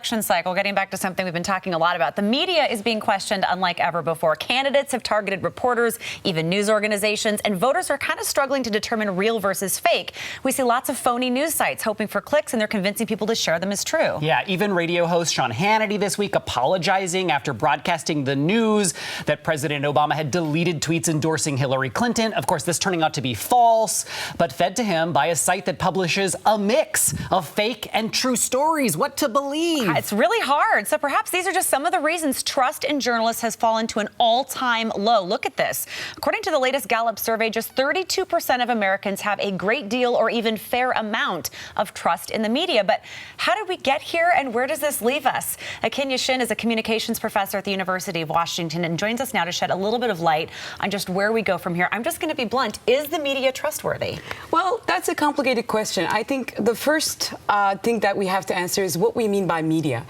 Election cycle, getting back to something we've been talking a lot about. The media is being questioned unlike ever before. Candidates have targeted reporters, even news organizations, and voters are kind of struggling to determine real versus fake. We see lots of phony news sites hoping for clicks, and they're convincing people to share them as true. Yeah, even radio host Sean Hannity this week apologizing after broadcasting the news that President Obama had deleted tweets endorsing Hillary Clinton. Of course, this turning out to be false, but fed to him by a site that publishes a mix of fake and true stories. What to believe? It's really hard. So perhaps these are just some of the reasons trust in journalists has fallen to an all-time low. Look at this. According to the latest Gallup survey, just 32% of Americans have a great deal or even fair amount of trust in the media. But how did we get here, and where does this leave us? Akinya Shin is a communications professor at the University of Washington and joins us now to shed a little bit of light on just where we go from here. I'm just going to be blunt. Is the media trustworthy? Well, that's a complicated question. I think the first thing that we have to answer is what we mean by media.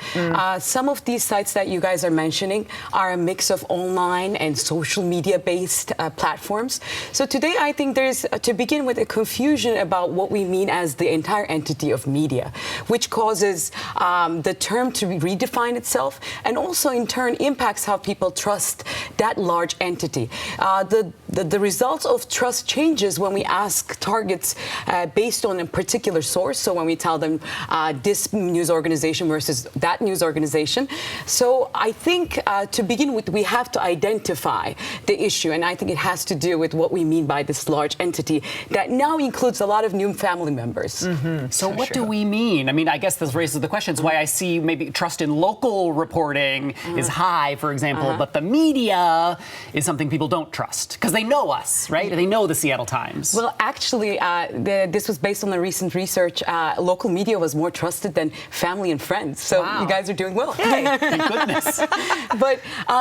Some of these sites that you guys are mentioning are a mix of online and social media-based platforms. So today, I think there's, to begin with, a confusion about what we mean as the entire entity of media, which causes the term to redefine itself and also, in turn, impacts how people trust that large entity. The results of trust changes when we ask targets based on a particular source. So when we tell them this news organization versus that news organization. So I think to begin with, we have to identify the issue. And I think it has to do with what we mean by this large entity that now includes a lot of new family members. So what do we mean? I mean, I guess this raises the questions why I see maybe trust in local reporting is high, for example, but the media is something people don't trust because they know us, right? They know the Seattle Times. Well, actually, this was based on the recent research. Local media was more trusted than family and friends. So you guys are doing well. Thank goodness. But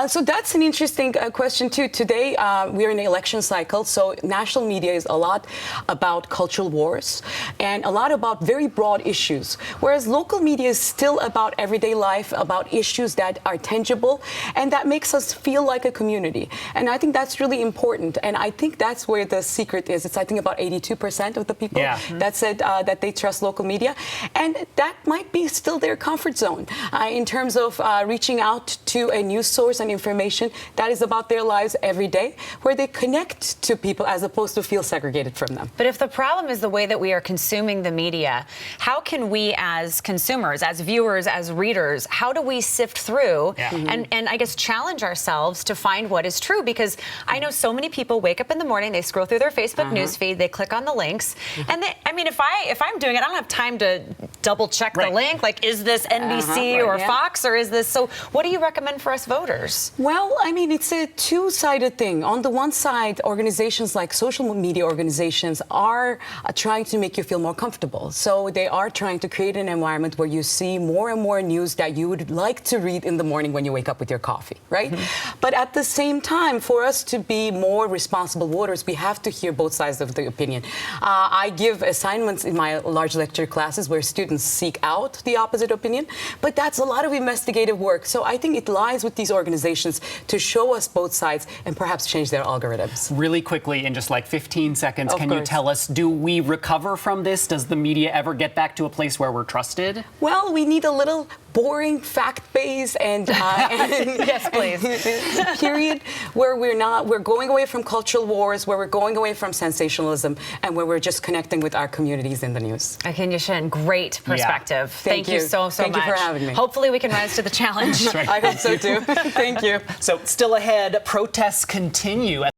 so that's an interesting question, too. Today, we're in an election cycle. So national media is a lot about cultural wars and a lot about very broad issues, whereas local media is still about everyday life, about issues that are tangible, and that makes us feel like a community. And I think that's really important. And I think that's where the secret is. It's, I think, about 82% of the people that said that they trust local media. And that might be still their comfort zone in terms of reaching out to a news source and information that is about their lives every day, where they connect to people as opposed to feel segregated from them. But if the problem is the way that we are consuming the media, how can we as consumers, as viewers, as readers, how do we sift through and I guess challenge ourselves to find what is true? Because I know so many people wake up in the morning, they scroll through their Facebook newsfeed, they click on the links, and they, I mean, if I'm doing it, I don't have time to double check the link. Like, is this NBC or Fox, or is this? So what do you recommend for us voters? Well, I mean, it's a two-sided thing. On the one side, organizations like social media organizations are trying to make you feel more comfortable. So they are trying to create an environment where you see more and more news that you would like to read in the morning when you wake up with your coffee, right? But at the same time, for us to be more responsible voters, we have to hear both sides of the opinion. I give assignments in my large lecture classes where students seek out the opposite opinion, but that's a lot of investigative work. So I think it lies with these organizations to show us both sides and perhaps change their algorithms. Really quickly, in just like 15 seconds, can you tell us, do we recover from this? Does the media ever get back to a place where we're trusted? Well, we need a little boring fact-based and yes, please. period where we're going away from cultural wars, where we're going away from sensationalism, and where we're just connecting with our communities in the news. Akinya Shin, great perspective. Thank you so much. Thank you for having me. Hopefully we can rise to the challenge. I hope so too. Thank you. So still ahead, protests continue.